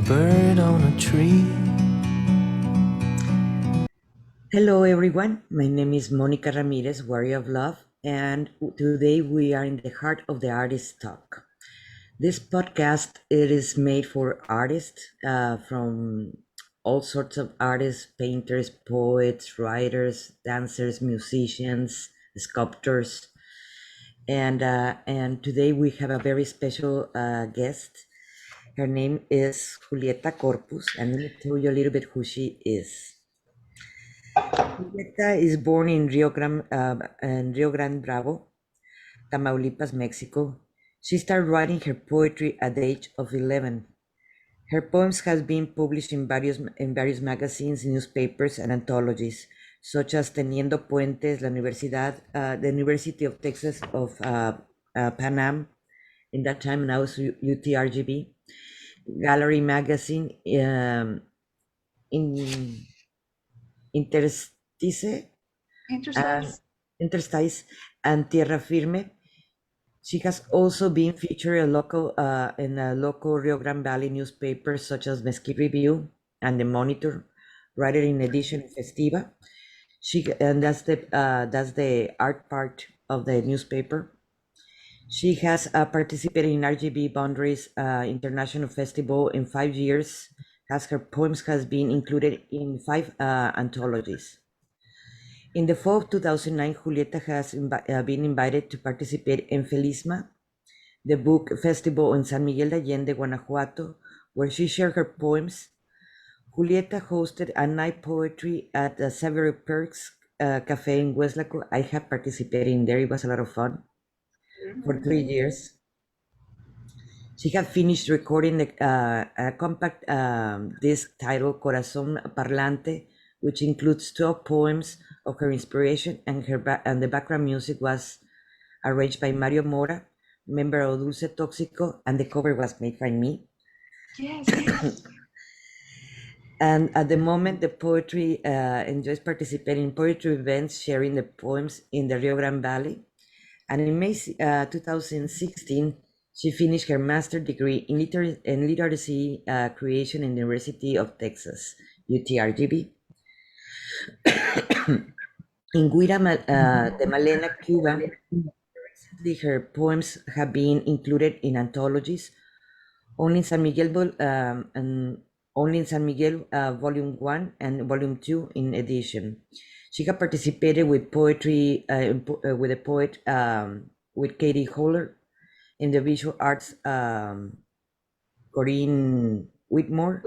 bird on a tree. Hello everyone, my name is Monica Ramirez, Warrior of Love, and today we are in the heart of the artist talk. This podcast it is made for artists from all sorts of artists, painters, poets, writers, dancers, musicians, sculptors, and today we have a very special guest. Her name is Julieta Corpus, and let me tell you a little bit who she is. Julieta is born in Rio Grande Bravo, Tamaulipas, Mexico. She started writing her poetry at the age of 11. Her poems have been published in various magazines, newspapers, and anthologies, such as Teniendo Puentes, the University of Texas of Pan Am, in that time now it's UTRGB, Gallery Magazine, in Interstice, Interstice. Interstice, and Tierra Firme. She has also been featured in a local Rio Grande Valley newspapers such as Mesquite Review and The Monitor, writer in edition Festiva. That's the art part of the newspaper. She has participated in RGB Boundaries International Festival in 5 years. Her poems has been included in 5 anthologies. In the fall of 2009, Julieta has been invited to participate in Felisma, the book festival in San Miguel de Allende, Guanajuato, where she shared her poems. Julieta hosted a night poetry at the Several Perks Cafe in Hueslaco. I have participated in there. It was a lot of fun for 3 years. She had finished recording a compact disc titled Corazón Parlante, which includes 12 poems of her inspiration, and the background music was arranged by Mario Mora, member of Dulce Tóxico, and the cover was made by me. Yes. And at the moment, the poetry enjoys participating in poetry events, sharing the poems in the Rio Grande Valley. And in May 2016, she finished her master's degree in literacy creation in the University of Texas, UTRGB. In de Malena, Cuba, her poems have been included in anthologies. Only in San Miguel, Volume 1 and Volume 2 in edition. She has participated with poetry with a poet with Katie Holler in the visual arts, Corinne Whitmore,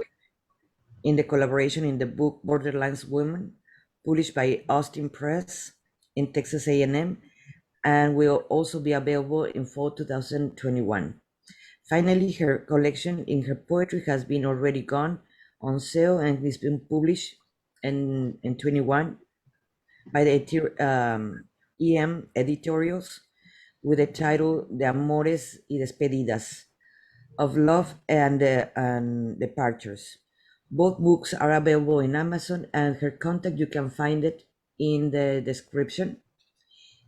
in the collaboration in the book Borderlands Women, published by Austin Press in Texas A&M, and will also be available in fall 2021. Finally, her collection in her poetry has been already gone on sale and has been published in 21 by the EM Editorials with the title De Amores y Despedidas, of Love and Departures. Both books are available in Amazon, and her contact, you can find it in the description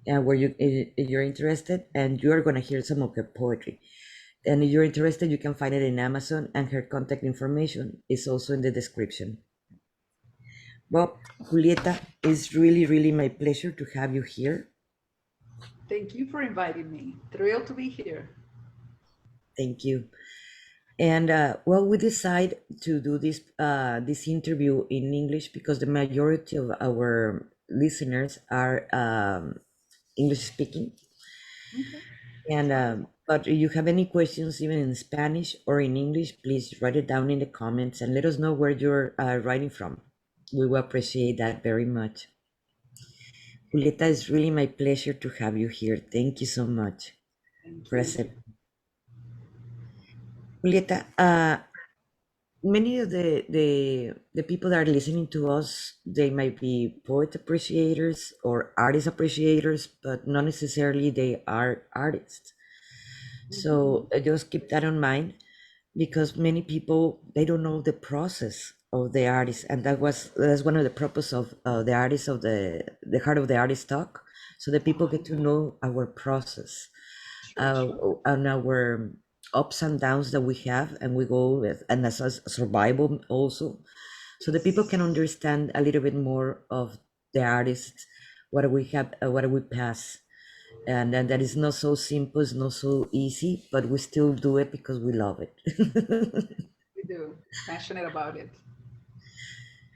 where if you're interested, and you're going to hear some of her poetry. And if you're interested, you can find it in Amazon, and her contact information is also in the description. Well, Julieta, it's really, really my pleasure to have you here. Thank you for inviting me. Thrilled to be here. Thank you. And well, we decided to do this interview in English because the majority of our listeners are English speaking. Okay. And but if you have any questions, even in Spanish or in English, please write it down in the comments and let us know where you're writing from. We will appreciate that very much. Julieta, it's really my pleasure to have you here. Thank you so much for accepting. Julieta, many of the people that are listening to us, they might be poet appreciators or artist appreciators, but not necessarily they are artists. So just keep that in mind, because many people, they don't know the process of the artist, and that's one of the purpose of the artist of the heart of the artist talk, so that people get to know our process and our ups and downs that we have, and we go with, and as a survival also, so that people can understand a little bit more of the artists, what we have, what we pass, and then that is not so simple, it's not so easy, but we still do it because we love it. We do. Passionate about it.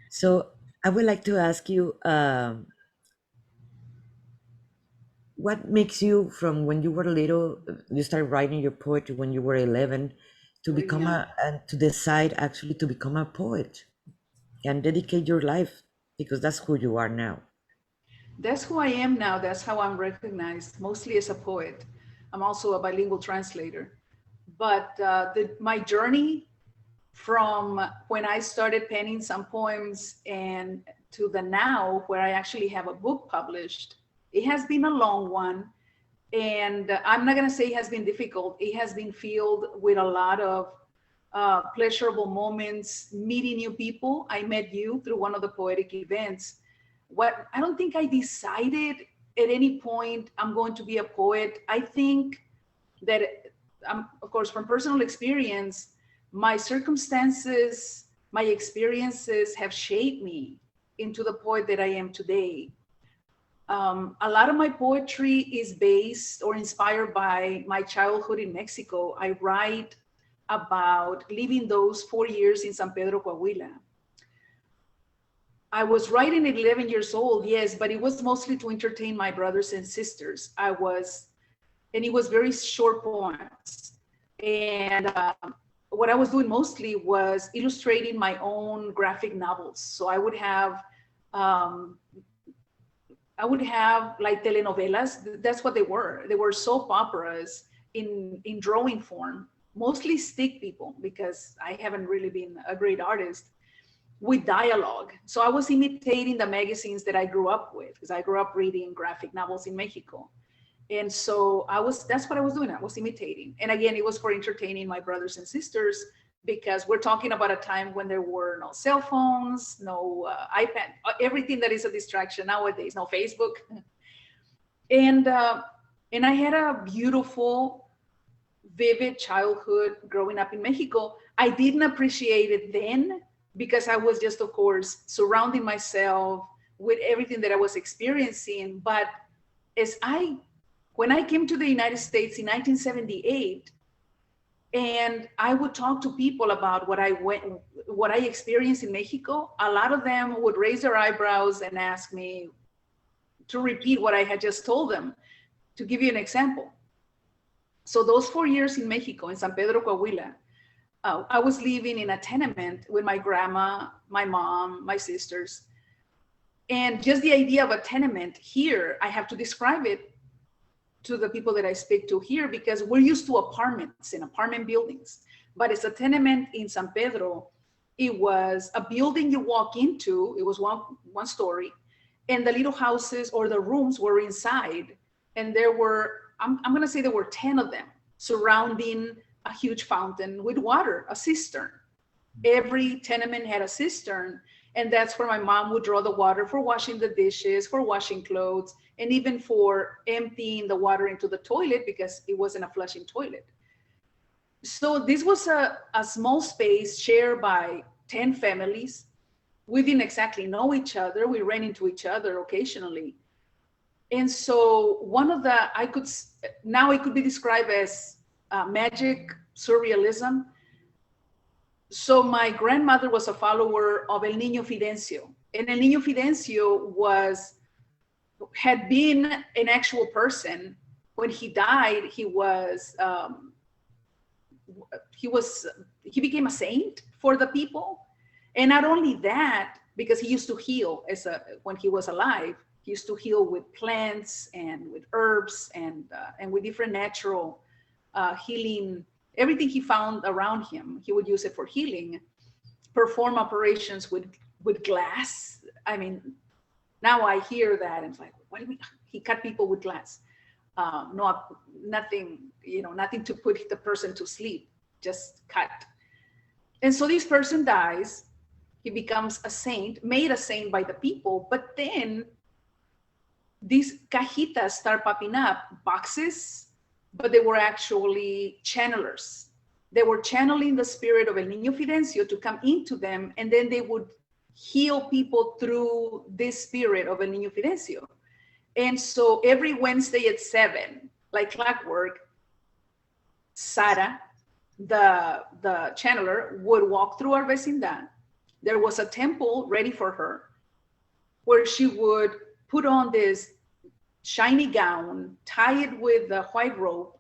So I would like to ask you, what makes you, from when you were little, you started writing your poetry when you were 11, to Really become young. and to decide actually to become a poet and dedicate your life, because that's who you are now. That's who I am now. That's how I'm recognized, mostly as a poet. I'm also a bilingual translator. But my journey from when I started penning some poems and to the now, where I actually have a book published, it has been a long one. And I'm not going to say it has been difficult. It has been filled with a lot of pleasurable moments, meeting new people. I met you through one of the poetic events. What I don't think I decided at any point I'm going to be a poet. I think that, of course, from personal experience, my circumstances, my experiences have shaped me into the poet that I am today. A lot of my poetry is based or inspired by my childhood in Mexico. I write about living those 4 years in San Pedro, Coahuila. I was writing at 11 years old, yes, but it was mostly to entertain my brothers and sisters. And it was very short poems. And what I was doing mostly was illustrating my own graphic novels. So um, I would have like telenovelas. That's what they were. They were soap operas in drawing form, mostly stick people, because I haven't really been a great artist, with dialogue. So I was imitating the magazines that I grew up with, because I grew up reading graphic novels in Mexico. And so that's what I was doing. I was imitating. And again, it was for entertaining my brothers and sisters, because we're talking about a time when there were no cell phones, no iPad, everything that is a distraction nowadays, no Facebook. And I had a beautiful, vivid childhood growing up in Mexico. I didn't appreciate it then, because I was just, of course, surrounding myself with everything that I was experiencing. But when I came to the United States in 1978, and I would talk to people about what I experienced in Mexico, a lot of them would raise their eyebrows and ask me to repeat what I had just told them. To give you an example, so those 4 years in Mexico, in San Pedro, Coahuila, I was living in a tenement with my grandma, my mom, my sisters. And just the idea of a tenement here, I have to describe it to the people that I speak to here, because we're used to apartments and apartment buildings. But it's a tenement in San Pedro. It was a building you walk into. It was one story. And the little houses or the rooms were inside. And there were, I'm going to say there were 10 of them, surrounding a huge fountain with water, a cistern. Every tenement had a cistern, and that's where my mom would draw the water for washing the dishes, for washing clothes, and even for emptying the water into the toilet, because it wasn't a flushing toilet. So this was a small space shared by 10 families. We didn't exactly know each other. We ran into each other occasionally. And so now it could be described as magic, surrealism. So my grandmother was a follower of El Niño Fidencio. And El Niño Fidencio had been an actual person. When he died, he became a saint for the people. And not only that, because he used to heal when he was alive, he used to heal with plants and with herbs and with different natural healing. Everything he found around him, he would use it for healing. Perform operations with glass. I mean, now I hear that and it's like, what do you mean? He cut people with glass. Nothing to put the person to sleep, just cut. And so this person dies. He becomes a saint, made a saint by the people, but then these cajitas start popping up, boxes, but they were actually channelers. They were channeling the spirit of El Niño Fidencio to come into them, and then they would heal people through this spirit of El Niño Fidencio. And so every Wednesday at 7, like clockwork, Sara, the channeler, would walk through our vecindad. There was a temple ready for her where she would put on this shiny gown, tie it with a white rope,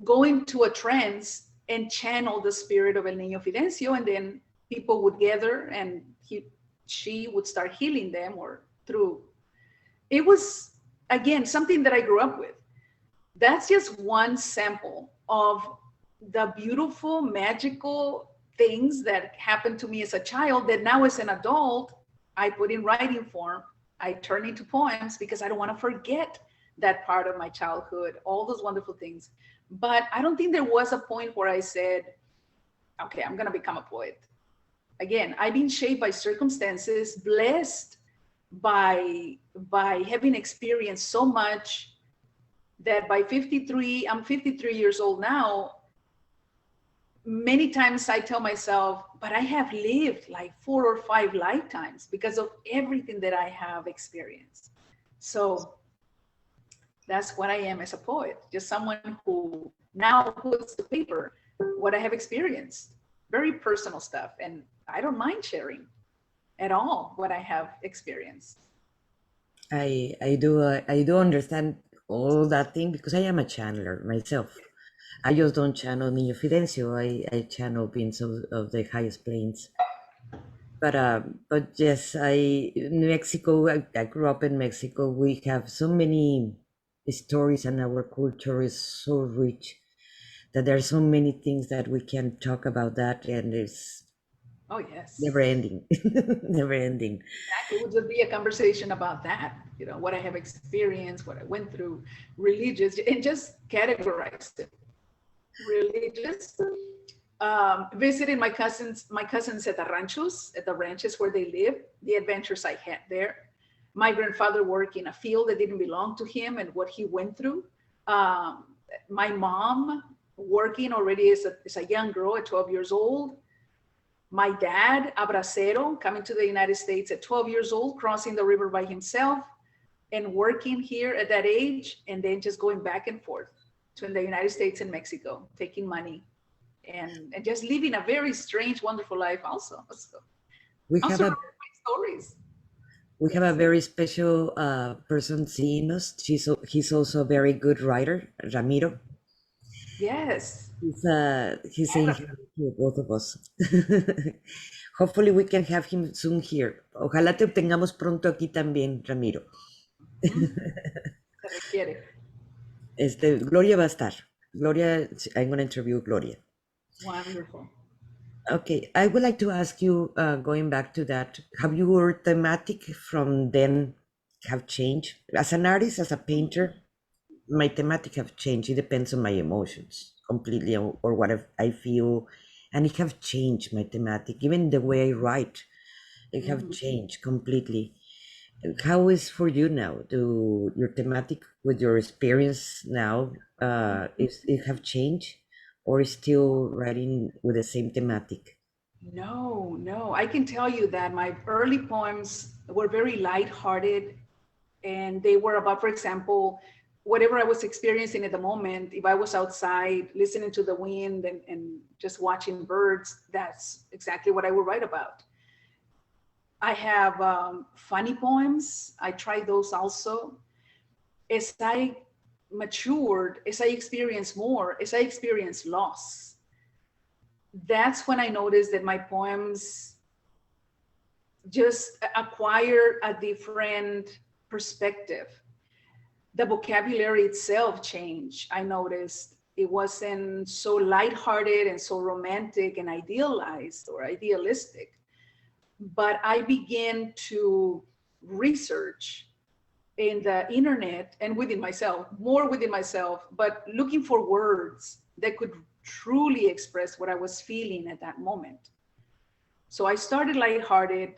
go into a trance and channel the spirit of El Niño Fidencio, and then people would gather and she would start healing them, or through. It was, again, something that I grew up with. That's just one sample of the beautiful, magical things that happened to me as a child that now as an adult, I put in writing form. I turn into poems because I don't want to forget that part of my childhood, all those wonderful things. But I don't think there was a point where I said, okay, I'm going to become a poet. Again, I've been shaped by circumstances, blessed by having experienced so much that by 53, I'm 53 years old now. Many times I tell myself, but I have lived like 4 or 5 lifetimes because of everything that I have experienced. So that's what I am as a poet, just someone who now puts to paper what I have experienced. Very personal stuff. And I don't mind sharing at all what I have experienced. I do understand all that thing because I am a channeler myself. I just don't channel Niño Fidencio. I channel beings of the highest planes. But yes, in Mexico, I grew up in Mexico. We have so many stories, and our culture is so rich that there are so many things that we can talk about that, and it's Oh, yes. never ending, never ending. Exactly. It would just be a conversation about that, what I have experienced, what I went through, religious, and just categorize it. Religious, visiting my cousins at the ranchos, at the ranches where they live, the adventures I had there. My grandfather worked in a field that didn't belong to him and what he went through. My mom working already as a young girl at 12 years old. My dad, abracero, coming to the United States at 12 years old, crossing the river by himself and working here at that age, and then just going back and forth between the United States and Mexico, taking money and just living a very strange, wonderful life also. So, We have a my stories. we have a very special person seeing us. He's also a very good writer, Ramiro. Yes. He's saying hello to both of us. Hopefully we can have him soon here. Ojalá te obtengamos pronto aquí también, Ramiro. Se requiere. Gloria va a estar. Gloria, I'm going to interview Gloria. Wonderful. Okay, I would like to ask you, going back to that, have your thematic from then have changed? As an artist, as a painter, my thematic have changed. It depends on my emotions completely, or what I feel, and it have changed my thematic. Even the way I write, it have changed completely. How is for you now? Do your thematic with your experience now, is it have changed, or is still writing with the same thematic? No. I can tell you that my early poems were very lighthearted, and they were about, for example, whatever I was experiencing at the moment. If I was outside listening to the wind and just watching birds, that's exactly what I would write about. I have funny poems. I tried those also. As I matured, as I experienced more, as I experienced loss, that's when I noticed that my poems just acquire a different perspective. The vocabulary itself changed. I noticed it wasn't so lighthearted and so romantic and idealized or idealistic. But I began to research in the internet and within myself, more within myself, but looking for words that could truly express what I was feeling at that moment. So I started lighthearted,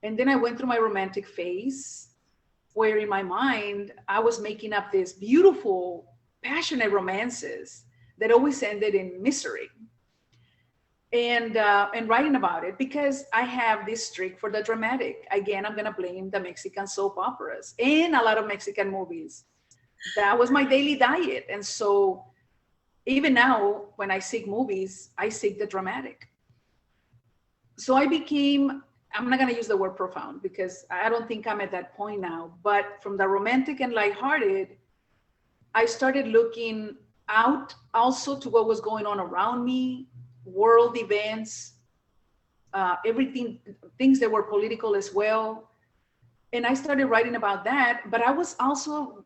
and then I went through my romantic phase, where in my mind, I was making up these beautiful, passionate romances that always ended in misery. And writing about it, because I have this streak for the dramatic. Again, I'm gonna blame the Mexican soap operas and a lot of Mexican movies. That was my daily diet. And so even now, when I seek movies, I seek the dramatic. So I became, I'm not gonna use the word profound because I don't think I'm at that point now, but from the romantic and lighthearted, I started looking out also to what was going on around me, world events, everything, things that were political as well. And I started writing about that, but I was also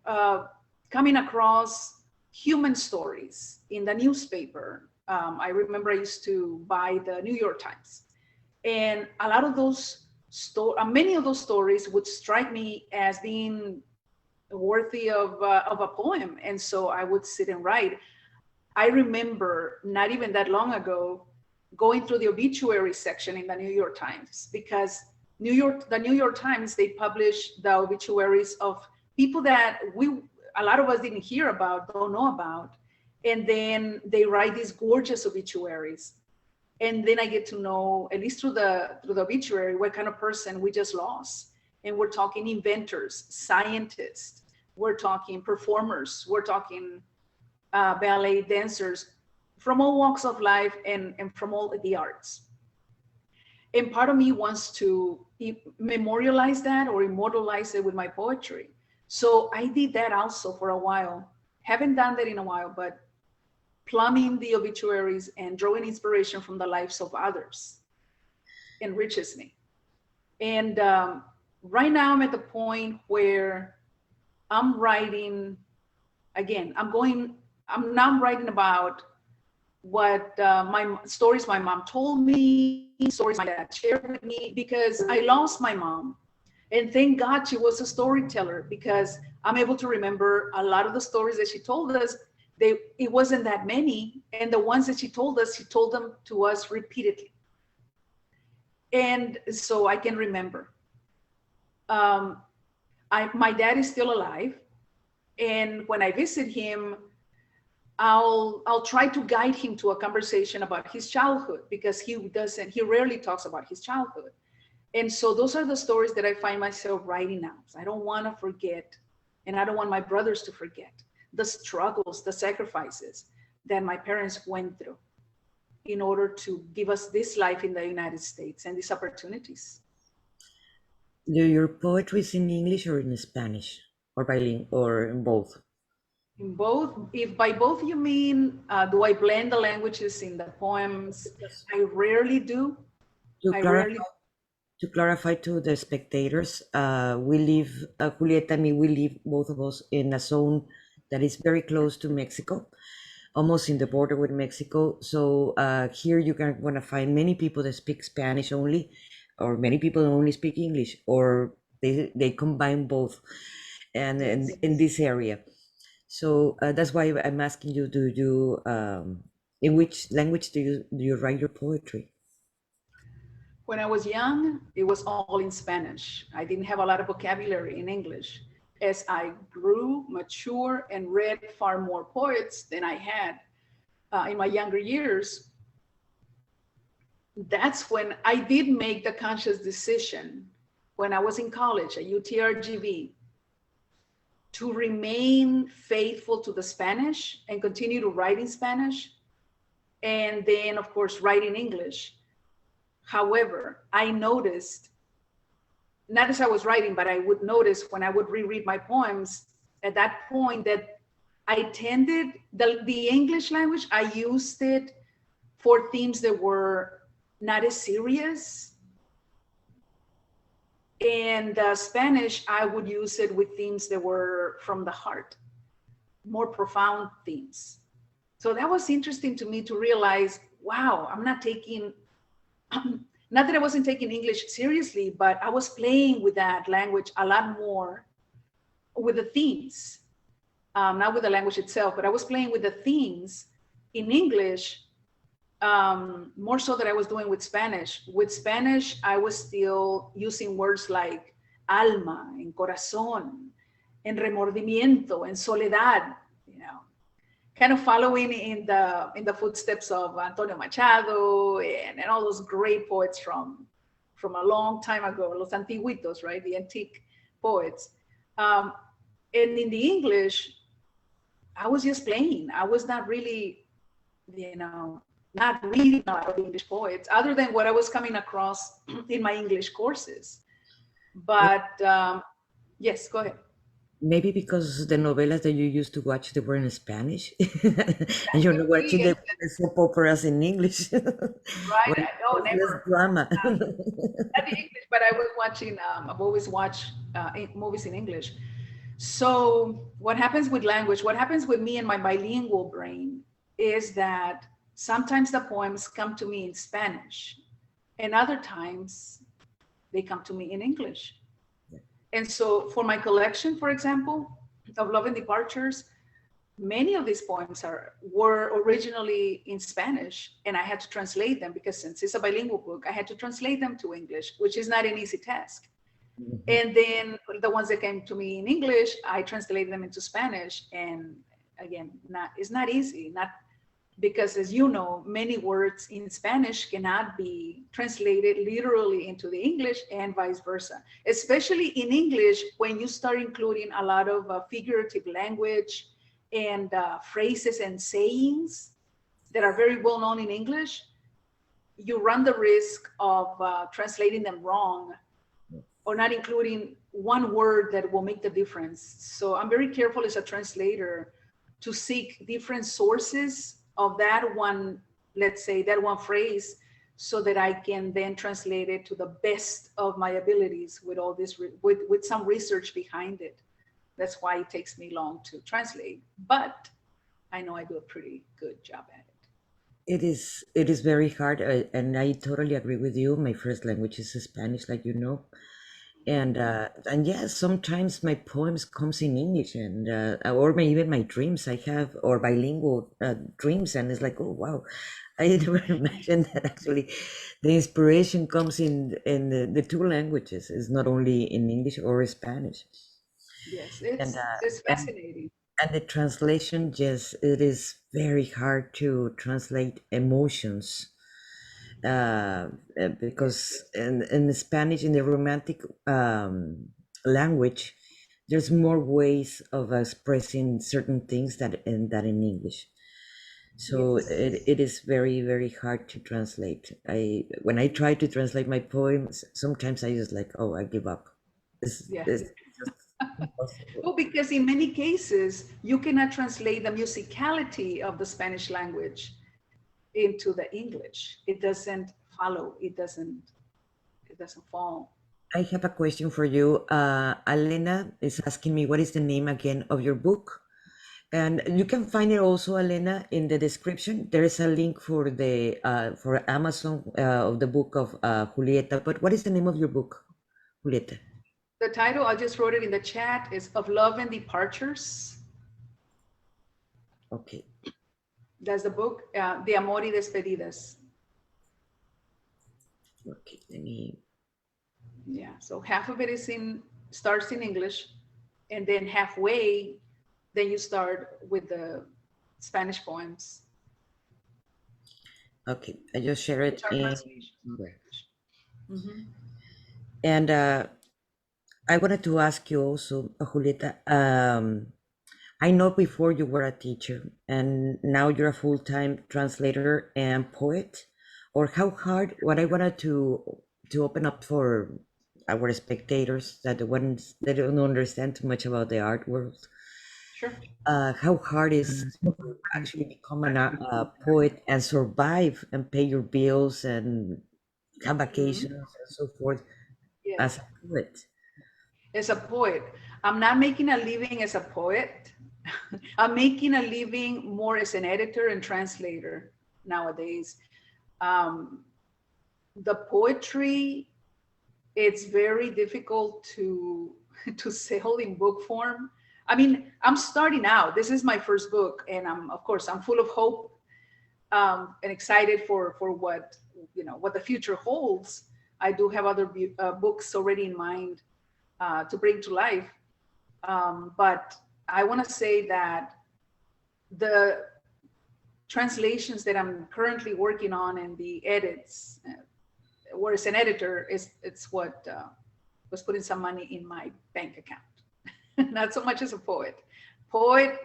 coming across human stories in the newspaper. I remember I used to buy the New York Times, and a lot of those many of those stories would strike me as being worthy of a poem. And so I would sit and write. I remember not even that long ago going through the obituary section in the New York Times, because the New York Times, they publish the obituaries of people that a lot of us didn't hear about, don't know about. And then they write these gorgeous obituaries. And then I get to know, at least through the obituary, what kind of person we just lost. And we're talking inventors, scientists, we're talking performers, we're talking ballet dancers from all walks of life and from all the arts. And part of me wants to memorialize that or immortalize it with my poetry. So I did that also for a while. Haven't done that in a while, but plumbing the obituaries and drawing inspiration from the lives of others enriches me. And right now I'm at the point where I'm writing, again, I'm now writing about what my stories my mom told me, stories my dad shared with me, because I lost my mom. And thank God she was a storyteller, because I'm able to remember a lot of the stories that she told us. It wasn't that many. And the ones that she told us, she told them to us repeatedly. And so I can remember. My dad is still alive. And when I visit him, I'll try to guide him to a conversation about his childhood, because he rarely talks about his childhood. And so those are the stories that I find myself writing now. I don't want to forget, and I don't want my brothers to forget the struggles, the sacrifices that my parents went through in order to give us this life in the United States and these opportunities. Your poetry is in English or in Spanish, or bilingual, or in both? In both. If by both you mean, do I blend the languages in the poems? I rarely do. To clarify to the spectators, we live, Julieta and me, we live, both of us, in a zone that is very close to Mexico, almost in the border with Mexico. So here you're going to find many people that speak Spanish only, or many people only speak English, or they combine both, and in this area. So that's why I'm asking you, in which language do you write your poetry? When I was young, it was all in Spanish. I didn't have a lot of vocabulary in English. As I grew, mature, and read far more poets than I had in my younger years, that's when I did make the conscious decision, when I was in college at UTRGV, to remain faithful to the Spanish and continue to write in Spanish, and then, of course, write in English. However, I noticed, not as I was writing, but I would notice when I would reread my poems at that point, that I tended, the English language, I used it for themes that were not as serious. And Spanish, I would use it with themes that were from the heart, more profound themes. So that was interesting to me to realize, wow, I'm not taking, not that I wasn't taking English seriously, but I was playing with that language a lot more, with the themes, not with the language itself, but I was playing with the themes in English more so than I was doing with Spanish. With Spanish, I was still using words like alma, en corazón, en remordimiento, en soledad, kind of following in the footsteps of Antonio Machado and all those great poets from a long time ago, los antiguitos, right? The antique poets. And in the English, I was just playing. I was not really, not reading a lot of English poets, other than what I was coming across in my English courses. But yes, go ahead. Maybe because the novelas that you used to watch, they were in Spanish, and you're not watching the soap operas in English. Right? When No, there's less never. drama. Not the English, but I was watching. I've always watched movies in English. So what happens with language? What happens with me and my bilingual brain is that sometimes the poems come to me in Spanish, and other times they come to me in English. And so for my collection, for example, of Love and Departures, many of these poems were originally in Spanish, and I had to translate them because since it's a bilingual book, I had to translate them to English, which is not an easy task. And then the ones that came to me in English, I translated them into Spanish. And again, it's not easy, not because, as you know, many words in Spanish cannot be translated literally into the English and vice versa, especially in English when you start including a lot of figurative language and phrases and sayings that are very well known in English. You run the risk of translating them wrong or not including one word that will make the difference. So I'm very careful as a translator to seek different sources of that one, let's say that one phrase, so that I can then translate it to the best of my abilities with all this, with some research behind it. That's why it takes me long to translate, but I know I do a pretty good job at it. It is very hard, and I totally agree with you. My first language is Spanish, like you know. And yes, sometimes my poems comes in English, and or even my dreams I have, or bilingual dreams, and it's like, oh wow, I never imagined that actually the inspiration comes in the two languages. It's not only in English or Spanish. Yes, And it's fascinating. and the translation, yes, it is very hard to translate emotions because in Spanish, in the romantic language, there's more ways of expressing certain things that in English. So Yes. it is very hard to translate. When I try to translate my poems, sometimes I just like, oh, I give up. Yeah. This is just impossible. Well, because in many cases, you cannot translate the musicality of the Spanish language into the English. It doesn't follow. It doesn't fall. I have a question for you. Elena is asking me, what is the name again of your book? And you can find it also, Elena, in the description. There is a link for the for Amazon of the book of Julieta. But what is the name of your book, Julieta? The title, I just wrote it in the chat, is Of Love and Departures. Okay. That's the book, De Amor y Despedidas. Okay, let me. Yeah, so half of it starts in English, and then halfway, then you start with the Spanish poems. Okay, I just share it in. Mm-hmm. And I wanted to ask you also, Julieta. I know before you were a teacher, and now you're a full-time translator and poet. Or how hard? What I wanted to open up for our spectators, that the ones that don't understand too much about the art world. Sure. How hard is to actually become a poet and survive and pay your bills and have vacations and so forth as Yes. a poet? As a poet, I'm not making a living as a poet. I'm making a living more as an editor and translator nowadays. The poetry, it's very difficult to sell in book form. I mean, I'm starting out. This is my first book, and of course I'm full of hope and excited for what what the future holds. I do have other books already in mind to bring to life, but I want to say that translations that I'm currently working on and the edits. Whereas an editor it's what was putting some money in my bank account. Not so much as a poet. Poet,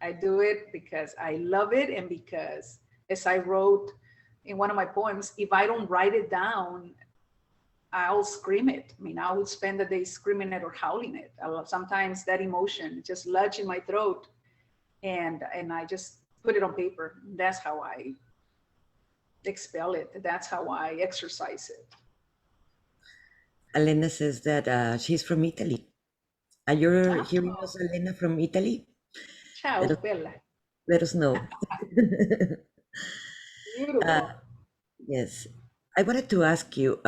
I do it because I love it, and because, as I wrote in one of my poems, if I don't write it down, I'll scream it. I mean, I would spend the day screaming it or howling it. Sometimes that emotion just lodge in my throat, and I just put it on paper. That's how I expel it. That's how I exercise it. Elena says that she's from Italy. Are you hearing us, Elena, from Italy? Ciao, Let us, Bella. let us know. Beautiful. Yes. I wanted to ask you,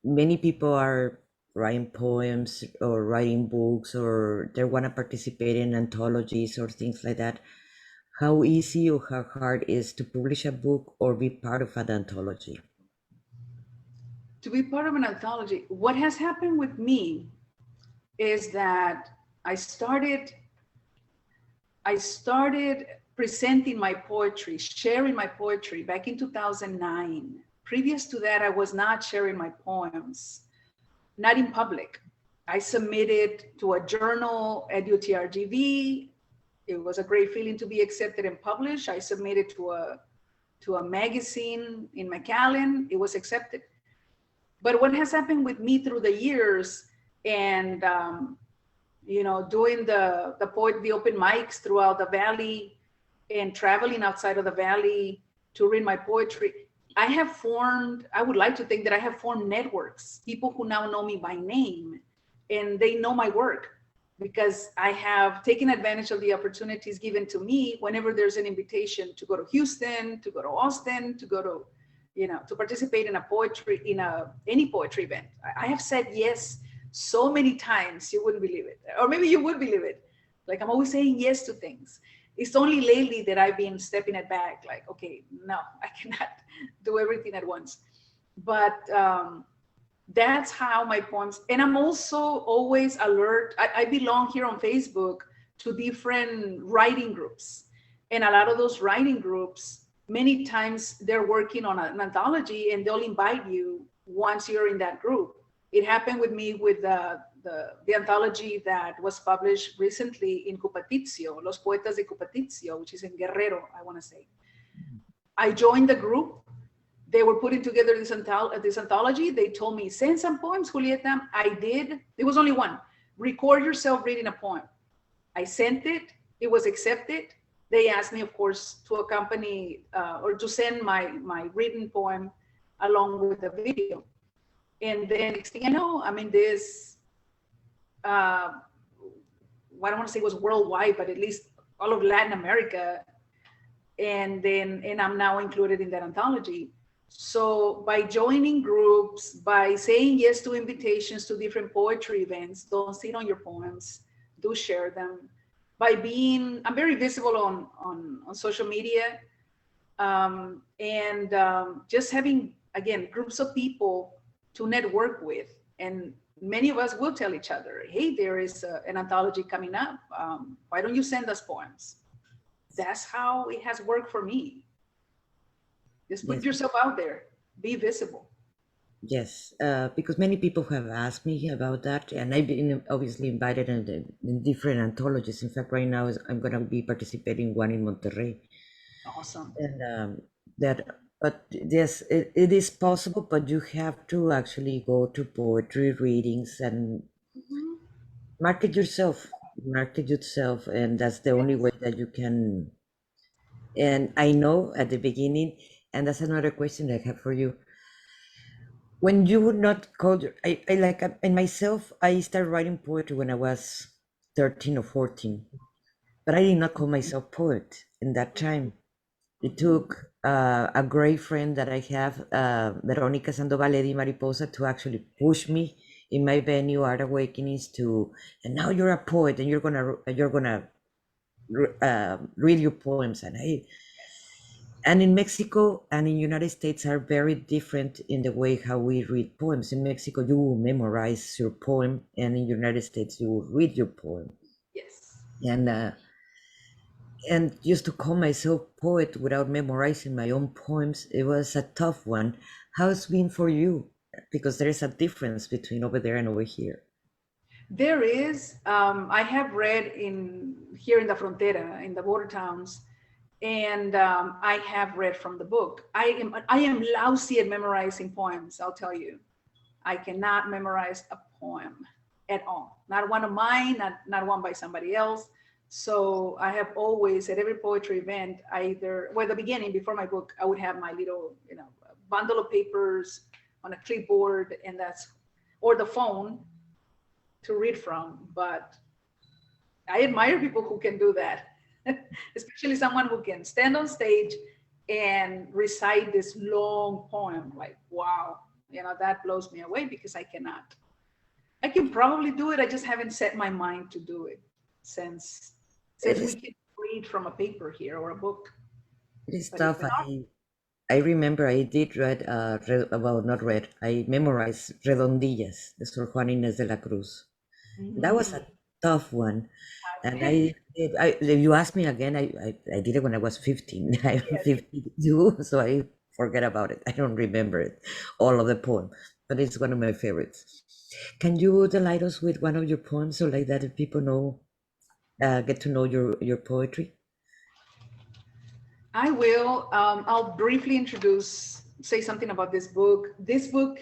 many people are writing poems or writing books, or they want to participate in anthologies or things like that. How easy or how hard is to publish a book or be part of an anthology? To be part of an anthology, what has happened with me is that I started presenting my poetry, sharing my poetry back in 2009. Previous to that, I was not sharing my poems, not in public. I submitted to a journal at UTRGV. It was a great feeling to be accepted and published. I submitted to a magazine in McAllen. It was accepted. But what has happened with me through the years, and doing the open mics throughout the valley and traveling outside of the valley to read my poetry, I would like to think that I have formed networks, people who now know me by name, and they know my work because I have taken advantage of the opportunities given to me whenever there's an invitation to go to Houston, to go to Austin, to go to, to participate in any poetry event. I have said yes so many times, you wouldn't believe it. Or maybe you would believe it. Like, I'm always saying yes to things. It's only lately that I've been stepping it back. Like, okay, no, I cannot do everything at once. But that's how my poems, and I'm also always alert. I belong here on Facebook to different writing groups. And a lot of those writing groups, many times they're working on an anthology, and they'll invite you once you're in that group. It happened with me with the anthology that was published recently in Cupatizio, Los Poetas de Cupatizio, which is in Guerrero, I want to say. I joined the group. They were putting together this anthology. They told me, send some poems, Julieta. I did. There was only one. Record yourself reading a poem. I sent it. It was accepted. They asked me, of course, to accompany or to send my written poem along with the video. And then next thing I know, I'm in this, I don't want to say it was worldwide, but at least all of Latin America. And I'm now included in that anthology. So by joining groups, by saying yes to invitations to different poetry events, don't sit on your poems, do share them. I'm very visible on social media, and just having, again, groups of people to network with. And many of us will tell each other, hey, there is an anthology coming up. Why don't you send us poems? That's how it has worked for me. Just put yourself out there, be visible. Yes, because many people have asked me about that, and I've been obviously invited in different anthologies. In fact, right now I'm going to be participating in one in Monterrey. Awesome. And but yes, it is possible, but you have to actually go to poetry readings and market yourself, and that's the only way that you can. And I know at the beginning, and that's another question I have for you. When you would not call I like in myself, I started writing poetry when I was 13 or 14, but I did not call myself poet in that time. It took a great friend that I have, Veronica Sandoval Edi Mariposa, to actually push me in my venue, Art Awakenings, and now you're a poet and you're gonna read your poems. And in Mexico and in United States are very different in the way how we read poems. In Mexico, you memorize your poem, and in United States, you read your poem. Yes. And And just to call myself poet without memorizing my own poems, it was a tough one. How it's been for you? Because there is a difference between over there and over here. There is, I have read in here in the frontera, in the border towns, and I have read from the book. I am lousy at memorizing poems, I'll tell you. I cannot memorize a poem at all. Not one of mine, not one by somebody else. So I have always, at every poetry event, I either, well, at the beginning, before my book, I would have my little, bundle of papers on a clipboard, and that's, or the phone to read from. But I admire people who can do that, especially someone who can stand on stage and recite this long poem. Like, wow, that blows me away because I cannot. I can probably do it. I just haven't set my mind to do it since It since we is can read from a paper here or a book. it is But it's tough. an art. I remember I did read well, not read. I memorized Redondillas, the Sor Juan Inés de la Cruz. That was Mhm. a tough one. And Yes, if you ask me again, I did it when I was 15. I'm 52, so I forget about it. I don't remember it, all of the poem, but it's one of my favorites. Can you delight us with one of your poems so like that people know, get to know your poetry? I will. I'll briefly say something about this book. This book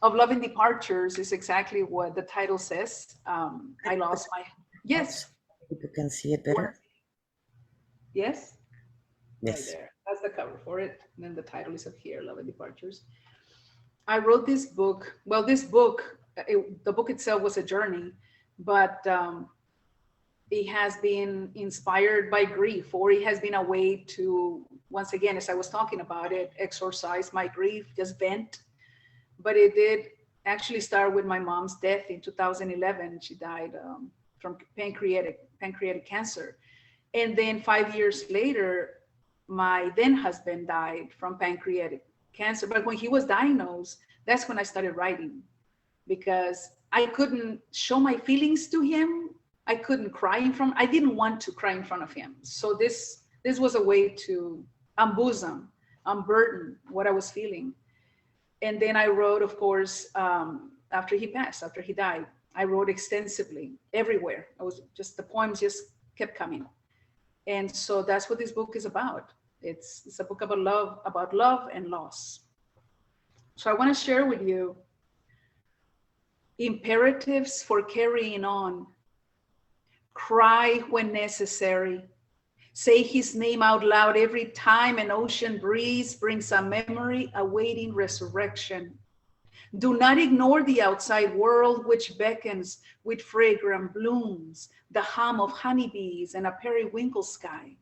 of Love and Departures is exactly what the title says. I lost my, yes, People can see it you want better. to see? Yes, right Yes. there. That's the cover for it. And then the title is up here, Love and Departures. I wrote this book. Well, this book, the book itself was a journey, but it has been inspired by grief, or it has been a way to, once again, as I was talking about it, exorcise my grief, just vent. But it did actually start with my mom's death in 2011. She died from pancreatic cancer. And then 5 years later, my then husband died from pancreatic cancer. But when he was diagnosed, that's when I started writing, because I couldn't show my feelings to him. I couldn't cry in front. I didn't want to cry in front of him. So this was a way to unbosom, unburden what I was feeling. And then I wrote, of course, after he passed, after he died, I wrote extensively everywhere. I was just, the poems just kept coming. And so that's what this book is about. It's a book about love and loss. So I want to share with you imperatives for carrying on. Cry when necessary. Say his name out loud every time an ocean breeze brings a memory awaiting resurrection. Do not ignore the outside world, which beckons with fragrant blooms, the hum of honeybees and a periwinkle sky.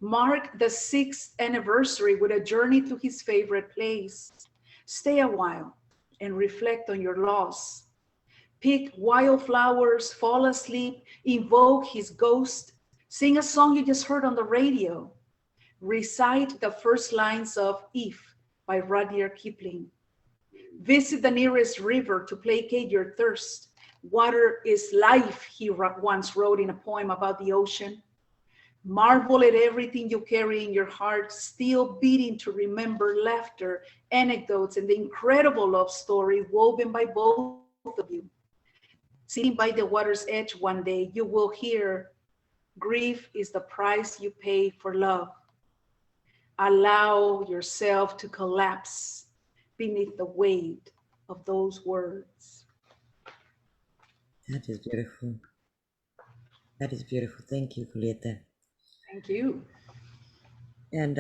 Mark the 6th anniversary with a journey to his favorite place. Stay a while and reflect on your loss. Pick wildflowers, fall asleep, invoke his ghost, sing a song you just heard on the radio. Recite the first lines of If by Rudyard Kipling. Visit the nearest river to placate your thirst. Water is life, he once wrote in a poem about the ocean. Marvel at everything you carry in your heart, still beating to remember laughter, anecdotes, and the incredible love story woven by both of you. Sitting by the water's edge one day, you will hear, grief is the price you pay for love. Allow yourself to collapse beneath the weight of those words. That is beautiful. That is beautiful. Thank you, Julieta. Thank you. And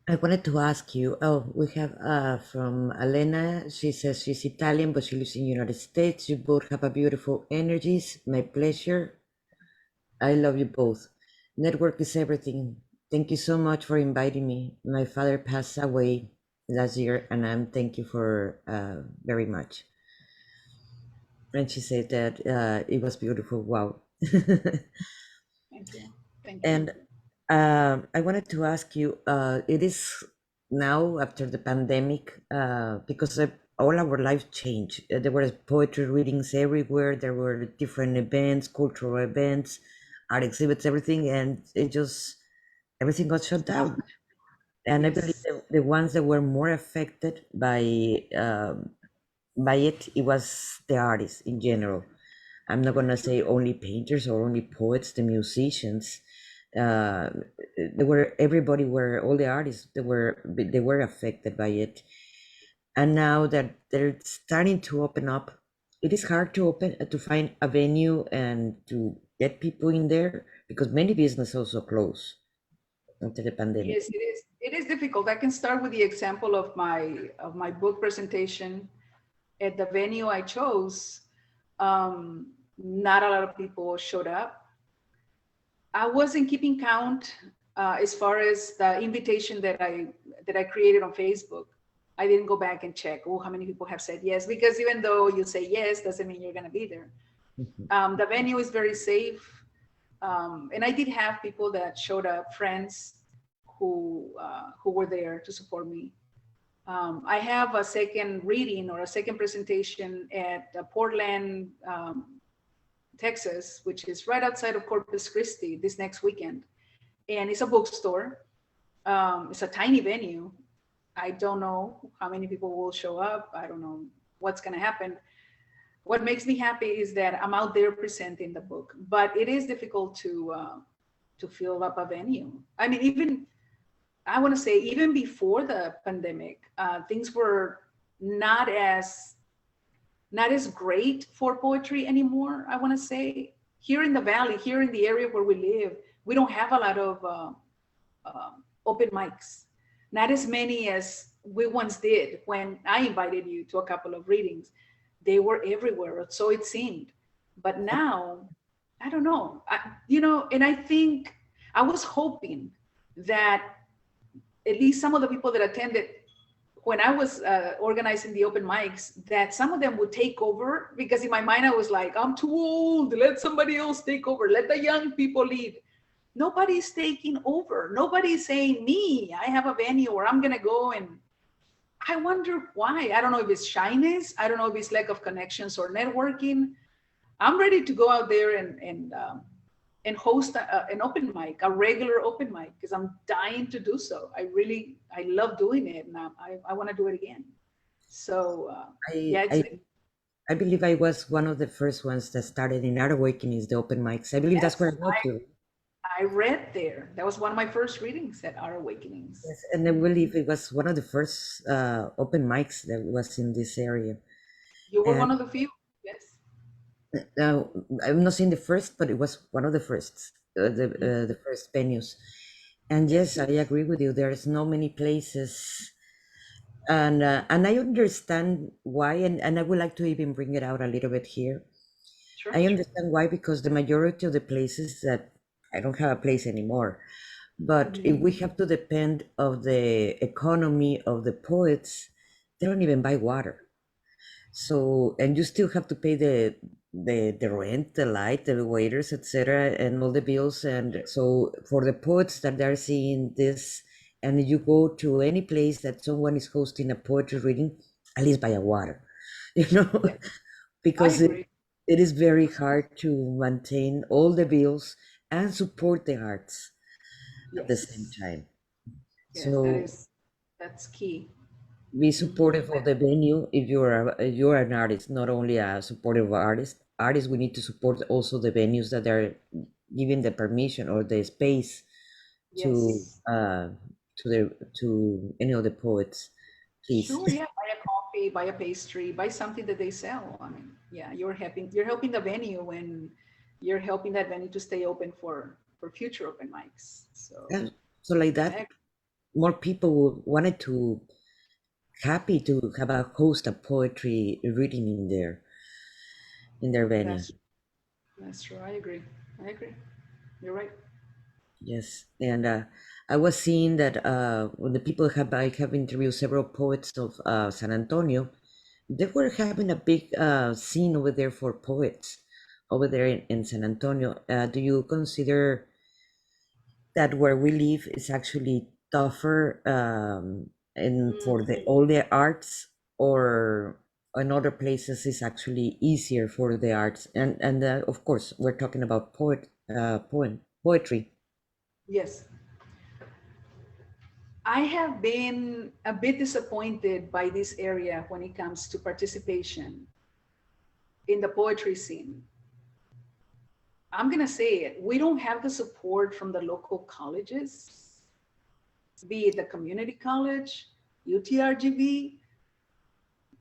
I wanted to ask you, we have from Elena, she says she's Italian, but she lives in the United States. You both have a beautiful energies. My pleasure. I love you both. Network is everything. Thank you so much for inviting me. My father passed away last year, and I'm thank you for very much. And she said that it was beautiful. Wow. Thank you. Thank you. And I wanted to ask you, it is now after the pandemic, because all our life changed. There were poetry readings everywhere. There were different events, cultural events. art exhibits, everything, and it just everything got shut down. And I believe Yes. the ones that were more affected by it, it was the artists in general. I'm not gonna say only painters or only poets, the musicians. Uh, they were everybody were all the artists they were affected by it. And now that they're starting to open up, it is hard to open to find a venue and to get people in there because many businesses also close after the pandemic. Yes, it is. It is difficult. I can start with the example of my book presentation at the venue I chose. Not a lot of people showed up. I wasn't keeping count as far as the invitation that I created on Facebook. I didn't go back and check, oh, how many people have said yes, because even though you say yes, doesn't mean you're going to be there. Mhm. The venue is very safe. And I did have people that showed up, friends who were there to support me. I have a second reading or a second presentation at Portland, Texas, which is right outside of Corpus Christi this next weekend. And it's a bookstore. It's a tiny venue. I don't know how many people will show up. I don't know what's going to happen. What makes me happy is that I'm out there presenting the book, but it is difficult to fill up a venue. I mean, even I want to say even before the pandemic, things were not as not as great for poetry anymore. I want to say here in the valley, here in the area where we live, we don't have a lot of open mics, not as many as we once did when I invited you to a couple of readings. They were everywhere, so it seemed. But now, I don't know. And I think I was hoping that at least some of the people that attended when I was organizing the open mics, that some of them would take over, because in my mind I was like, I'm too old, let somebody else take over, let the young people lead. Nobody's taking over. Nobody's saying, me, I have a venue or I'm gonna go. And I wonder why. I don't know if it's shyness. I don't know if it's lack of connections or networking. I'm ready to go out there and host an open mic, a regular open mic, because I'm dying to do so. I love doing it, and I want to do it again. So I, yeah, it's I I believe I was one of the first ones that started in Art Awakenings, the open mics. I believe that's where I yes, met you. I read there. That was one of my first readings at Our Awakenings. Yes, and I believe it was one of the first open mics that was in this area. You were And one of the few. Yes. uh, I'm not saying the first, but it was one of the first, Mhm. the first venues. And yes, Yes. I agree with you. There's no many places, and I understand why, and I would like to even bring it out a little bit here. Sure. I understand why, because the majority of the places that I don't have a place anymore. But if Mhm. we have to depend of the economy of the poets, they don't even buy water. So, and you still have to pay the rent, the light, the waiters, etc., and all the bills. And so, for the poets that are seeing this, and you go to any place that someone is hosting a poetry reading, at least buy a water, you know, Yes, I because agree. it is very hard to maintain all the bills and support the arts at the same Yes. time. Yes, So that's key. be Mhm. supportive of the venue if you're an artist, not only a supportive artist. Artists, we need to support also the venues that are giving the permission or the space to Yes. uh to any of the poets, please. Sure, yeah. Buy a coffee, buy a pastry, buy something that they sell. I mean, yeah, you're helping the venue when you're helping that venue to stay open for future open mics. So Yeah, so like that, I, more people wanted to happy to have a host a poetry reading in their venue. that's that's true. I agree. I agree. You're right. Yes, and I was seeing that when the people have I have interviewed several poets of San Antonio, they were having a big scene over there for poets over there in San Antonio. Do you consider that where we live is actually tougher and for the Mm, all the arts, or in other places is actually easier for the arts? And of course, we're talking about poetry. Yes. I have been a bit disappointed by this area when it comes to participation in the poetry scene. I'm going to say it. We don't have the support from the local colleges, be it the community college, UTRGV.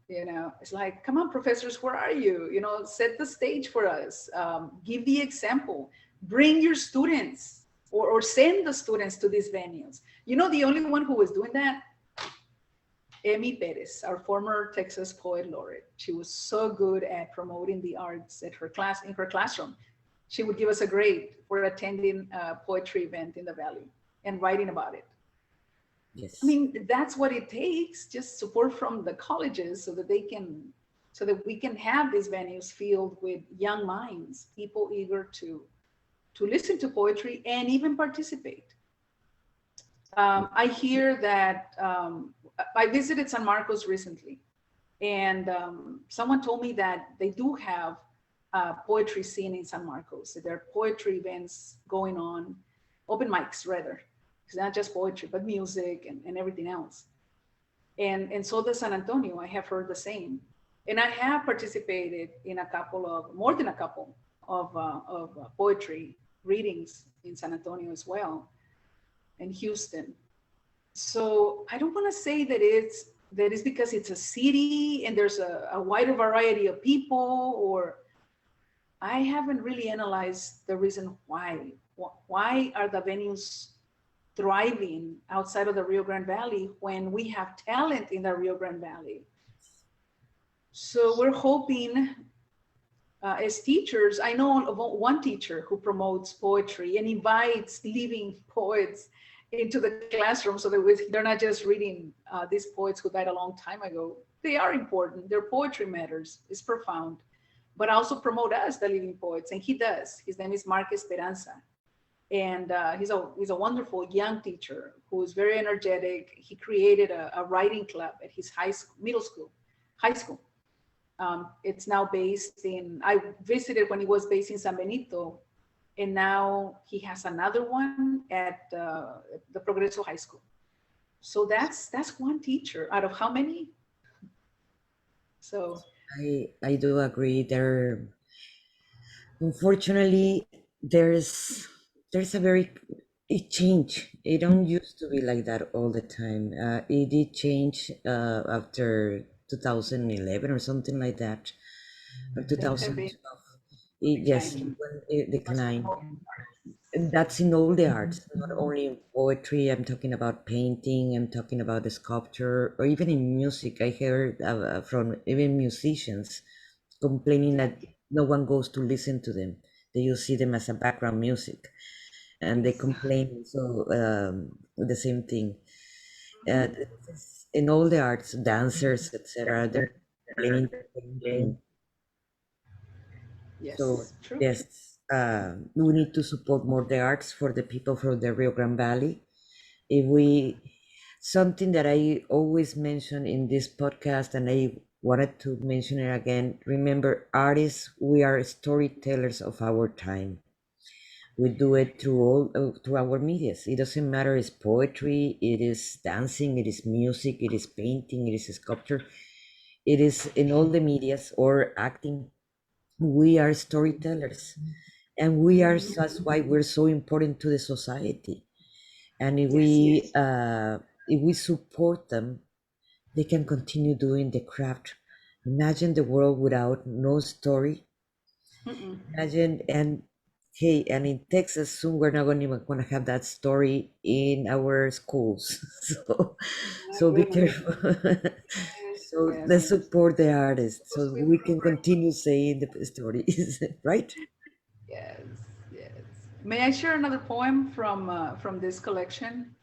It's like, come on, professors, where are you? Set the stage for us. Give the example. Bring your students or send the students to these venues. The only one who was doing that, Emi Perez, our former Texas Poet Laureate. She was so good at promoting the arts at her class, in her classroom. She would give us a grade for attending a poetry event in the Valley and writing about it. Yes. I mean, that's what it takes, just support from the colleges so that we can have these venues filled with young minds, people eager to listen to poetry and even participate. I hear that I visited San Marcos recently, and someone told me that they do have a poetry scene in San Marcos. There are poetry events going on, open mics rather. It's not just poetry, but music and everything else. And so does San Antonio. I have heard the same. And I have participated in more than a couple of poetry readings in San Antonio as well, and Houston. So I don't want to say that it's because it's a city and there's a wider variety of people, or I haven't really analyzed the reason why. Why are the venues thriving outside of the Rio Grande Valley when we have talent in the Rio Grande Valley? So we're hoping as teachers, I know of one teacher who promotes poetry and invites living poets into the classroom so that they're not just reading these poets who died a long time ago. They are important. Their poetry matters. It's profound. But also promote us, the living poets, and he does. His name is Mark Esperanza. And he's a wonderful young teacher who is very energetic. He created a writing club at his high school. It's now I visited when he was based in San Benito, and now he has another one at the Progreso High School. So that's one teacher out of how many? So I do agree. Unfortunately, there's a very it changed. It don't used to be like that all the time. It did change after 2011 or something like that, or that have been 2012. Yes, declining. when it declined. And that's in all the arts, not only in poetry. I'm talking about painting. I'm talking about the sculpture, or even in music. I heard from even musicians complaining that no one goes to listen to them. They just see them as a background music, and they Yes. complain. So the same thing. Uh, in all the arts, dancers, etc. They're complaining. So Yes, true. yes, we need to support more the arts for the people from the Rio Grande Valley. If we something that I always mention in this podcast, and I wanted to mention it again. Remember, artists, we are storytellers of our time. We do it through our medias. It doesn't matter. It's poetry, it is dancing, it is music, it is painting, it is sculpture. It is in all the medias or acting. We are storytellers, and that's why we're so important to the society. And Yes. if we support them, they can continue doing the craft. Imagine the world without no story. Mm-mm. Imagine, and hey, and in Texas soon we're not going to have that story in our schools. So My so be goodness. careful. Yes, So yes. let's support the artists Those so with we can regret. continue saying the stories, right? Yes, yes. May I share another poem from this collection?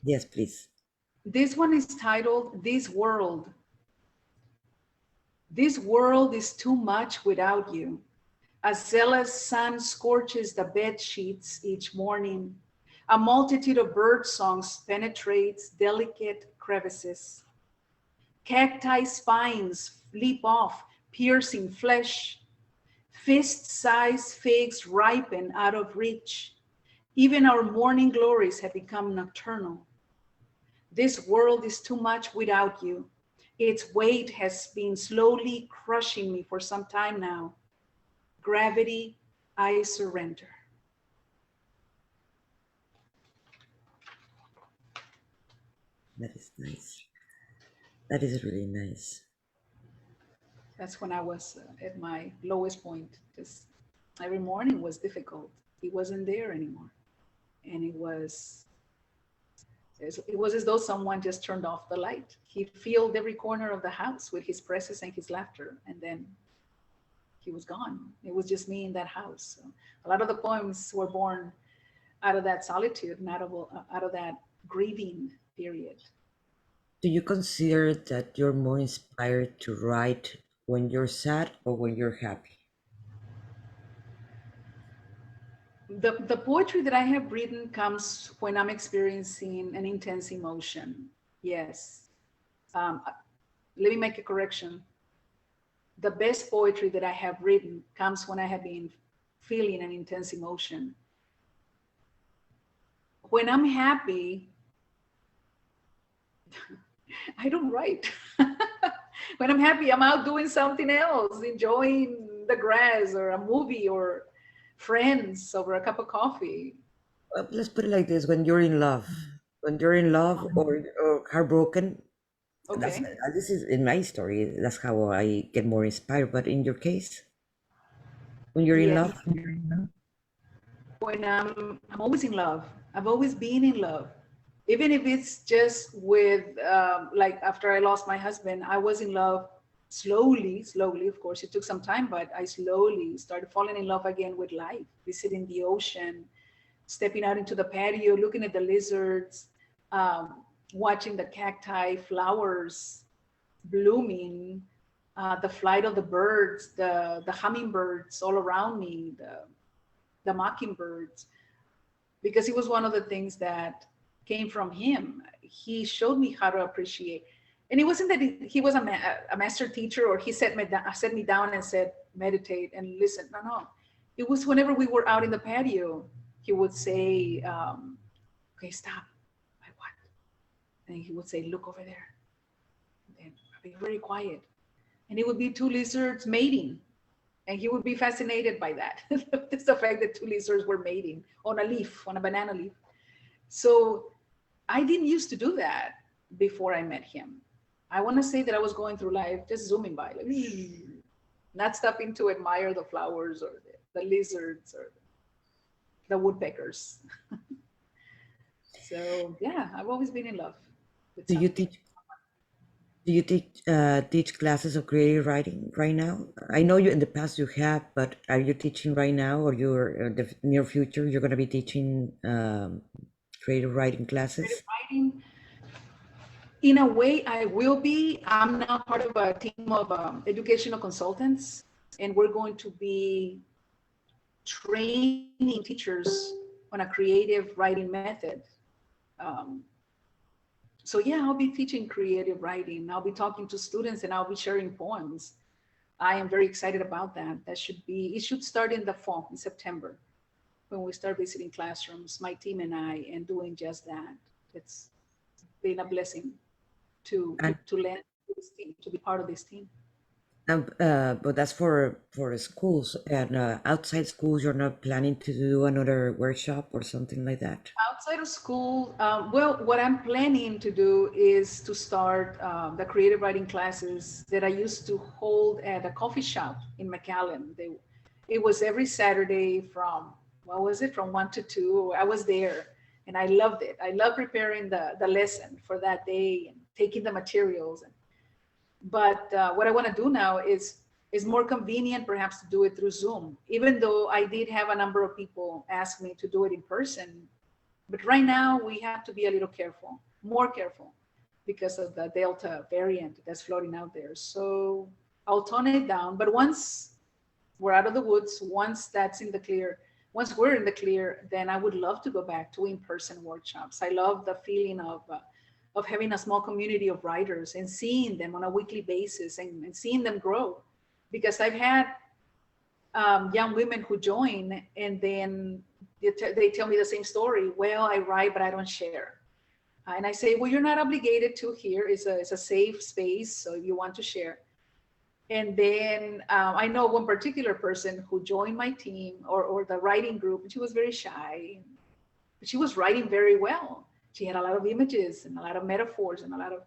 Yes, please. This one is titled "This World." This world is too much without you. A zealous sun scorches the bed sheets each morning. A multitude of bird songs penetrates delicate crevices. Cacti spines leap off, piercing flesh. Fist-sized figs ripen out of reach. Even our morning glories have become nocturnal. This world is too much without you. Its weight has been slowly crushing me for some time now. Gravity, I surrender. That is nice. That is really nice. That's when I was at my lowest point. Just every morning was difficult. He wasn't there anymore. And it was as though someone just turned off the light. He filled every corner of the house with his presence and his laughter, and then he was gone. It was just me in that house. So a lot of the poems were born out of that solitude and out of that grieving period. Do you consider that you're more inspired to write when you're sad or when you're happy? The poetry that I have written comes when I'm experiencing an intense emotion. Yes. Let me make a correction. The best poetry that I have written comes when I have been feeling an intense emotion. When I'm happy, I don't write. When I'm happy, I'm out doing something else, enjoying the grass or a movie or friends over a cup of coffee. Let's put it like this: when you're in love or heartbroken, that's Okay. this is in my story. That's how I get more inspired. But in your case, when you're in Yes. love, When I'm always in love. I've always been in love. Even if it's just with, like after I lost my husband, I was in love slowly. Of course, it took some time, but I slowly started falling in love again with life, visiting the ocean, stepping out into the patio, looking at the lizards, watching the cacti flowers blooming, the flight of the birds, the hummingbirds all around me, the mockingbirds, because it was one of the things that came from him. He showed me how to appreciate. And it wasn't that he was a master teacher or he set me down and said, meditate and listen. No. It was whenever we were out in the patio, he would say, okay, stop. I what? And he would say, look over there. And be very quiet. And it would be two lizards mating. And he would be fascinated by that. It's the fact that two lizards were mating on a leaf, on a banana leaf. So I didn't used to do that before I met him. I want to say that I was going through life just zooming by, like, not stopping to admire the flowers or the lizards or the woodpeckers. So yeah, I've always been in love with do you something. teach? Do you teach classes of creative writing right now? I know you in the past you have, but are you teaching right now, or you're the near future you're going to be teaching creative writing classes? Creative writing, in a way, I will be. I'm now part of a team of educational consultants, and we're going to be training teachers on a creative writing method. Um, so yeah, I'll be teaching creative writing. I'll be talking to students and I'll be sharing poems. I am very excited about that. It should start in the fall, in September, when we start visiting classrooms, my team and I, and doing just that. It's been a blessing to And lend to this team, to be part of this team. but that's for schools and outside schools. You're not planning to do another workshop or something like that. Outside of school, well, what I'm planning to do is to start the creative writing classes that I used to hold at a coffee shop in McAllen. It was every Saturday from, what was it, from 1 to 2. I was there and I loved it. I love preparing the lesson for that day and taking the materials. But what I want to do now is more convenient perhaps to do it through Zoom, even though I did have a number of people ask me to do it in person. But right now we have to be a little careful, more careful, because of the Delta variant that's floating out there. So I'll tone it down. But once we're out of the woods, once that's in the clear, once we're in the clear, then I would love to go back to in-person workshops. I love the feeling of having a small community of writers and seeing them on a weekly basis and seeing them grow. Because young women who join, and then they tell me the same story. Well, I write, but I don't share. And I say, well, you're not obligated to here. It's a safe space. So if you want to share. And then I know one particular person who joined my team or the writing group, and she was very shy, but she was writing very well. She had a lot of images and a lot of metaphors and a lot of,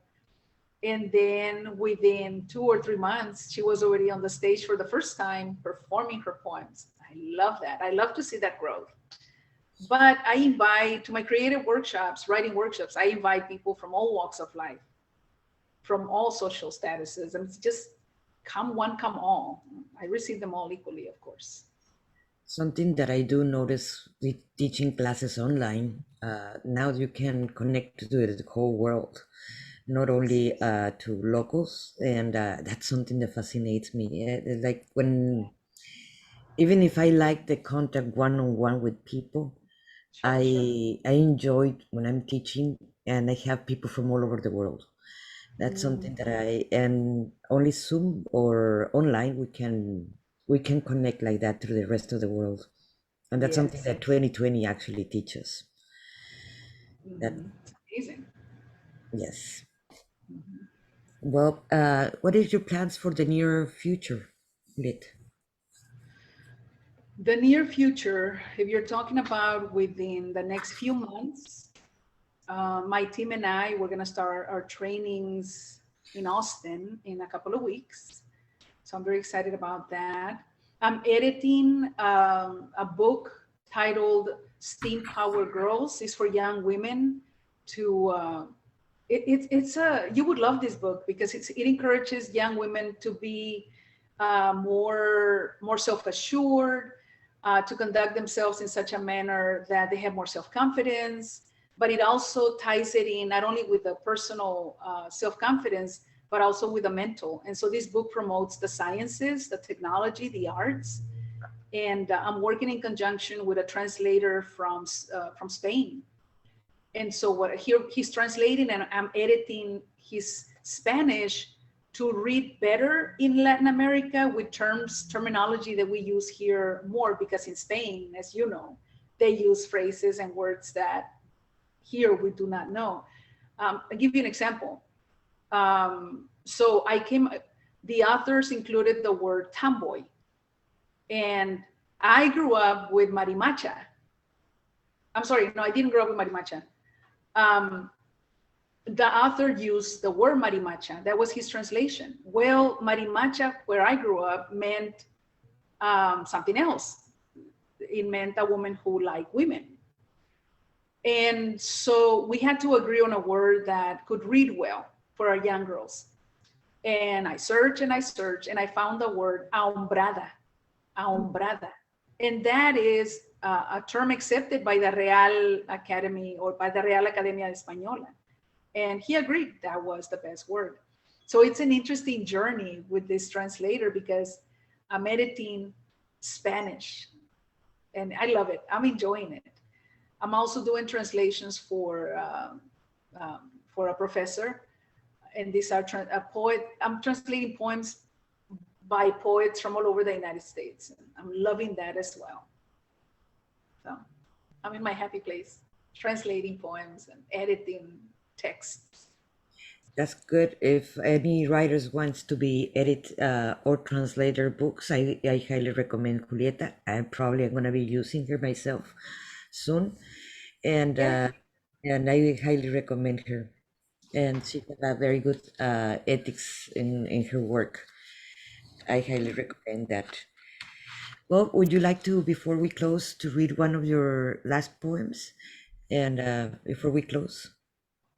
and then within 2 or 3 months, she was already on the stage for the first time performing her poems. I love that. I love to see that growth. But I invite to my creative workshops, writing workshops, I invite people from all walks of life, from all social statuses, and it's just come one, come all. I receive them all equally, of course. Something that I do notice with teaching classes online, now you can connect to the whole world, not only to locals, and that's something that fascinates me. Like when, even if I like the contact one-on-one with people, Sure, sure. I enjoy when I'm teaching and I have people from all over the world. That's something that and only Zoom or online we can connect like that to the rest of the world. And that's something Yes. that 2020 actually teaches. That It's amazing. yes. Mhm. Well, what is your plans for the near future, Lit? The near future, if you're talking about within the next few months, my team and I, we're going to start our trainings in Austin in a couple of weeks. So I'm very excited about that. I'm editing a book titled Steam Power Girls. It's for young women to, it's a, you would love this book because it encourages young women to be more self-assured, to conduct themselves in such a manner that they have more self-confidence, but it also ties it in not only with the personal self-confidence, but also with the mental. And so this book promotes the sciences, the technology, the arts. And I'm working in conjunction with a translator from Spain. And so what here he's translating and I'm editing his Spanish to read better in Latin America with terminology that we use here more, because in Spain, as you know, they use phrases and words that here we do not know. I'll give you an example. So the authors included the word tomboy. And I grew up with marimacha. I'm sorry, no, I didn't grow up with marimacha. The author used the word marimacha. That was his translation. Well, marimacha, where I grew up, meant something else. It meant a woman who liked women. And so we had to agree on a word that could read well for our young girls. And I searched and I searched and I found the word ahombrada, ahombrada. And that is a term accepted by the Real Academy or by the Real Academia Española. And he agreed that was the best word. So it's an interesting journey with this translator because I'm editing Spanish and I love it. I'm enjoying it. I'm also doing translations for a professor, and these are a poet. I'm translating poems by poets from all over the United States. And I'm loving that as well. So I'm in my happy place, translating poems and editing texts. That's good. If any writers wants to be edit or translate their books, I highly recommend Julieta. I'm probably gonna be using her myself soon, and Yeah. and I highly recommend her. And she has a very good ethics in her work. I highly recommend that. Well, would you like to, before we close, to read one of your last poems? And before we close,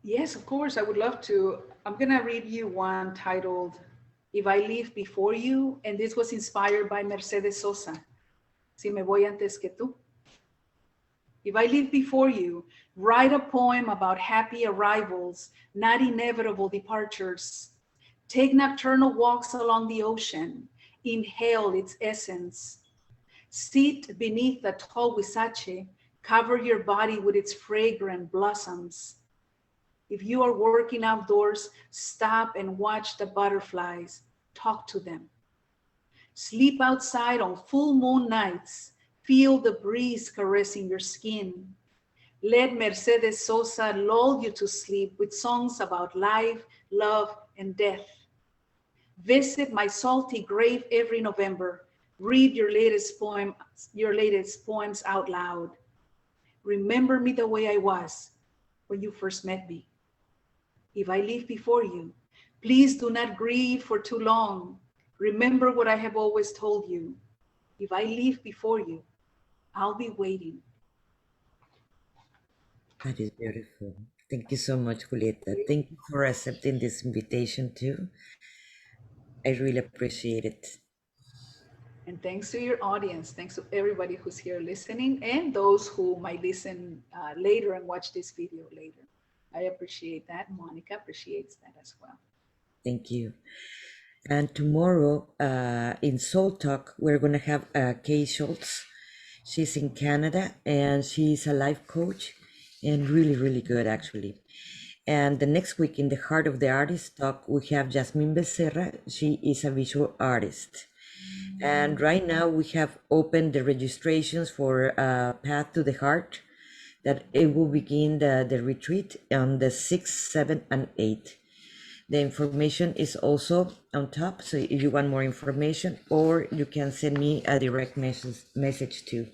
Yes, of course, I would love to. I'm going to read you one titled If I Live Before You, and this was inspired by Mercedes Sosa. Si me voy antes que tú. If I live before you, write a poem about happy arrivals, not inevitable departures. Take nocturnal walks along the ocean, inhale its essence. Sit beneath the tall huizache, cover your body with its fragrant blossoms. If you are working outdoors, stop and watch the butterflies, talk to them. Sleep outside on full moon nights. Feel the breeze caressing your skin. Let Mercedes Sosa lull you to sleep with songs about life, love, and death. Visit my salty grave every November. Read your latest poems out loud. Remember me the way I was when you first met me. If I leave before you, please do not grieve for too long. Remember what I have always told you. If I leave before you, I'll be waiting. That is beautiful. Thank you so much, Julieta. Thank you for accepting this invitation too. I really appreciate it. And thanks to your audience. Thanks to everybody who's here listening and those who might listen later and watch this video later. I appreciate that. Monica appreciates that as well. Thank you. And tomorrow in Soul Talk, we're going to have Kay Schultz. She's in Canada and she's a life coach and really, really good actually. And the next week in the Heart of the Artist Talk, we have Jasmine Becerra. She is a visual artist. And right now we have opened the registrations for Path to the Heart, that it will begin the retreat on the 6th, 7th, and 8th. The information is also on top, so if you want more information, or you can send me a direct message too.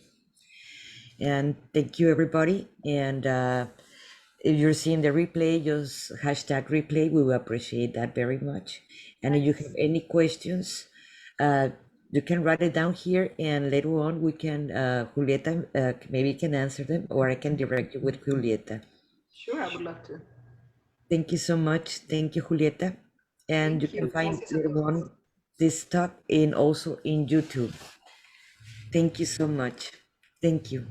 And thank you, everybody. And if you're seeing the replay, just hashtag replay. We will appreciate that very much. And if you have any questions, you can write it down here, and later on we can, Julieta maybe can answer them, or I can direct you with Julieta. Sure, I would love to. Thank you so much. Thank you, Julieta. And you can find later on this talk in also in YouTube. Thank you so much. Thank you.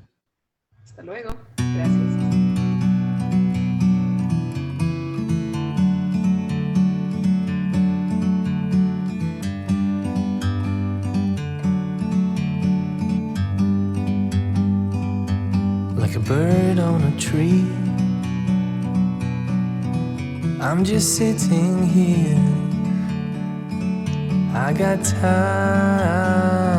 Hasta luego. Gracias. Like a bird on a tree, I'm just sitting here. I got time.